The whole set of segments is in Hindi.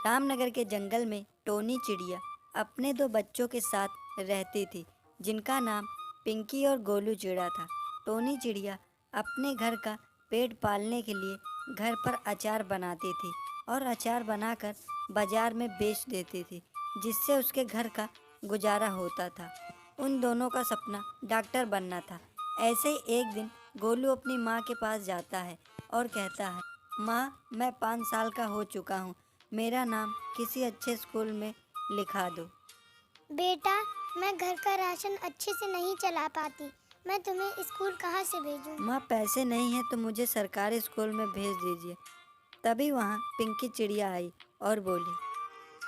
रामनगर के जंगल में टोनी चिड़िया अपने दो बच्चों के साथ रहती थी, जिनका नाम पिंकी और गोलू चिड़ा था। टोनी चिड़िया अपने घर का पेट पालने के लिए घर पर अचार बनाती थी और अचार बनाकर बाजार में बेच देती थी, जिससे उसके घर का गुजारा होता था। उन दोनों का सपना डॉक्टर बनना था। ऐसे ही एक दिन गोलू अपनी माँ के पास जाता है और कहता है, माँ, मैं 5 साल का हो चुका हूँ, मेरा नाम किसी अच्छे स्कूल में लिखा दो। बेटा, मैं घर का राशन अच्छे से नहीं चला पाती, मैं तुम्हें स्कूल कहाँ से भेजूं? माँ, पैसे नहीं हैं तो मुझे सरकारी स्कूल में भेज दीजिए। तभी वहाँ पिंकी चिड़िया आई और बोली,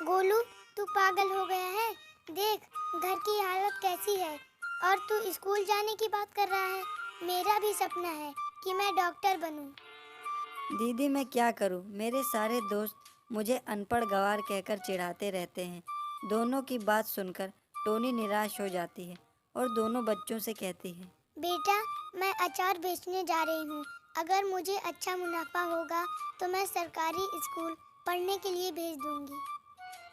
गोलू, तू पागल हो गया है? देख, घर की हालत कैसी है और तू स्कूल जाने की बात कर रहा है। मेरा भी सपना है कि मैं डॉक्टर बनूं। दीदी, मैं क्या करूँ, मेरे सारे दोस्त मुझे अनपढ़ गंवार कहकर चिढ़ाते रहते हैं। दोनों की बात सुनकर टोनी निराश हो जाती है और दोनों बच्चों से कहती है, बेटा, मैं अचार बेचने जा रही हूँ। अगर मुझे अच्छा मुनाफा होगा तो मैं सरकारी स्कूल पढ़ने के लिए भेज दूंगी।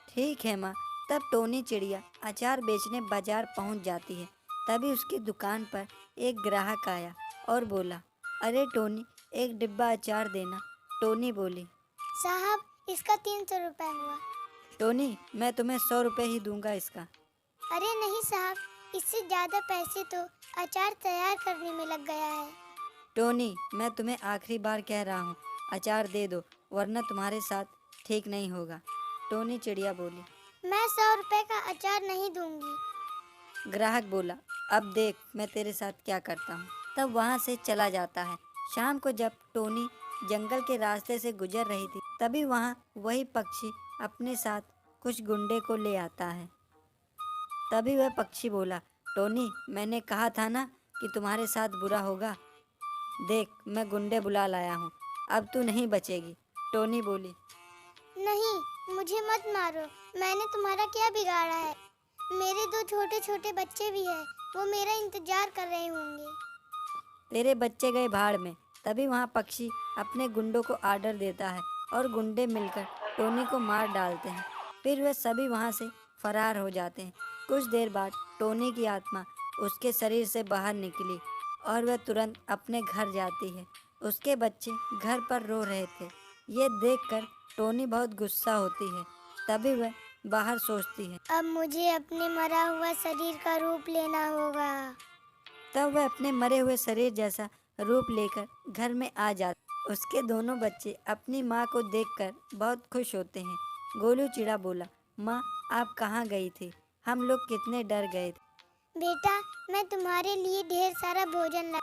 ठीक है माँ। तब टोनी चिड़िया अचार बेचने बाजार पहुँच जाती है। तभी उसकी दुकान पर एक ग्राहक आया और बोला, अरे टोनी, एक डिब्बा अचार देना। टोनी बोली, साहब, इसका 300 रुपए हुआ। टोनी, मैं तुम्हें 100 रुपये ही दूंगा इसका। अरे नहीं साहब, इससे ज्यादा पैसे तो अचार तैयार करने में लग गया है। टोनी, मैं तुम्हें आखिरी बार कह रहा हूँ, अचार दे दो, वरना तुम्हारे साथ ठीक नहीं होगा। टोनी चिड़िया बोली। मैं 100 रुपए का अचार नहीं दूंगी। ग्राहक बोला, अब देख मैं तेरे साथ क्या करता हूँ। तब वहाँ से चला जाता है। शाम को जब टोनी जंगल के रास्ते से गुजर रही थी, तभी वहाँ वही पक्षी अपने साथ कुछ गुंडे को ले आता है। तभी वह पक्षी बोला, टोनी, मैंने कहा था ना कि तुम्हारे साथ बुरा होगा। देख, मैं गुंडे बुला लाया हूँ, अब तू नहीं बचेगी। टोनी बोली, नहीं, मुझे मत मारो, मैंने तुम्हारा क्या बिगाड़ा है? मेरे दो छोटे छोटे बच्चे भी हैं, वो मेरा इंतजार कर रहे होंगे। तेरे बच्चे गए भाड़ में। तभी वहाँ पक्षी अपने गुंडों को आर्डर देता है और गुंडे मिलकर टोनी को मार डालते हैं। फिर वे सभी वहाँ से फरार हो जाते हैं। कुछ देर बाद टोनी की आत्मा उसके शरीर से बाहर निकली और वह तुरंत अपने घर जाती है। उसके बच्चे घर पर रो रहे थे। ये देखकर टोनी बहुत गुस्सा होती है। तभी वह बाहर सोचती है। अब मुझे अपने मरा हुआ शरीर का रूप लेना होगा। तब वह अपने मरे हुए शरीर जैसा रूप लेकर घर में आ जाता। उसके दोनों बच्चे अपनी माँ को देखकर बहुत खुश होते हैं। गोलू चिड़ा बोला, माँ, आप कहाँ गई थी? हम लोग कितने डर गए थे। बेटा, मैं तुम्हारे लिए ढेर सारा भोजन ला,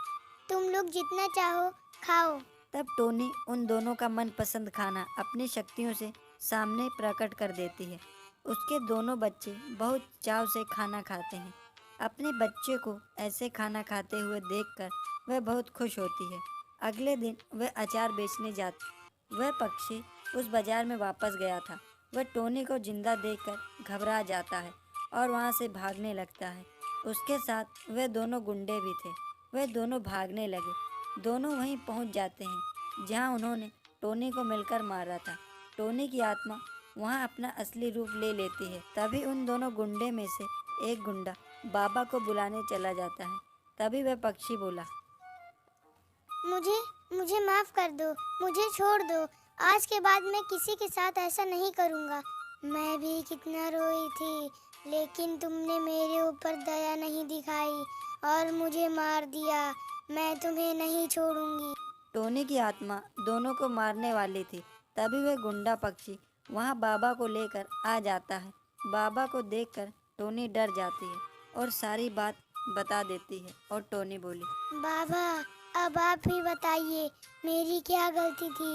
तुम लोग जितना चाहो खाओ। तब टोनी उन दोनों का मनपसंद खाना अपनी शक्तियों से सामने प्रकट कर देती है। उसके दोनों बच्चे बहुत चाव से खाना खाते हैं। अपने बच्चे को ऐसे खाना खाते हुए देखकर वह बहुत खुश होती है। अगले दिन वह अचार बेचने जाती। वह पक्षी उस बाजार में वापस गया था। वह टोनी को जिंदा देखकर घबरा जाता है और वहाँ से भागने लगता है। उसके साथ वह दोनों गुंडे भी थे। वह दोनों भागने लगे। दोनों वहीं पहुंच जाते हैं जहां उन्होंने टोनी को मिलकर मारा था। टोनी की आत्मा वहां अपना असली रूप ले लेती है। तभी उन दोनों गुंडे में से एक गुंडा बाबा को बुलाने चला जाता है। तभी वह पक्षी बोला, मुझे मुझे माफ कर दो, मुझे छोड़ दो। आज के बाद मैं किसी के साथ ऐसा नहीं करूँगा। मैं भी कितना रोई थी, लेकिन तुमने मेरे ऊपर दया नहीं दिखाई और मुझे मार दिया। मैं तुम्हें नहीं छोड़ूंगी। टोनी की आत्मा दोनों को मारने वाली थी। तभी वह गुंडा पक्षी वहां बाबा को लेकर आ जाता है। बाबा को देखकर टोनी डर जाती है और सारी बात बता देती है। और टोनी बोली, बाबा, अब आप ही बताइए, मेरी क्या गलती थी?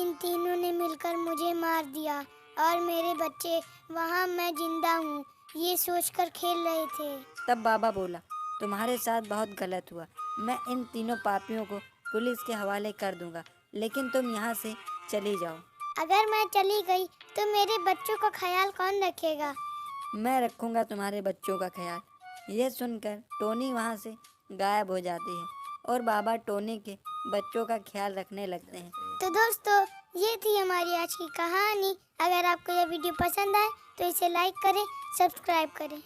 इन तीनों ने मिलकर मुझे मार दिया और मेरे बच्चे वहाँ मैं जिंदा हूँ ये सोचकर खेल रहे थे। तब बाबा बोला, तुम्हारे साथ बहुत गलत हुआ। मैं इन तीनों पापियों को पुलिस के हवाले कर दूंगा, लेकिन तुम यहाँ से चली जाओ। अगर मैं चली गई तो मेरे बच्चों का ख्याल कौन रखेगा? मैं रखूंगा तुम्हारे बच्चों का ख्याल। यह सुनकर टोनी वहाँ से गायब हो जाती है और बाबा टोनी के बच्चों का ख्याल रखने लगते हैं। तो दोस्तों, ये थी हमारी आज की कहानी। अगर आपको यह वीडियो पसंद आए तो इसे लाइक करें, सब्सक्राइब करें।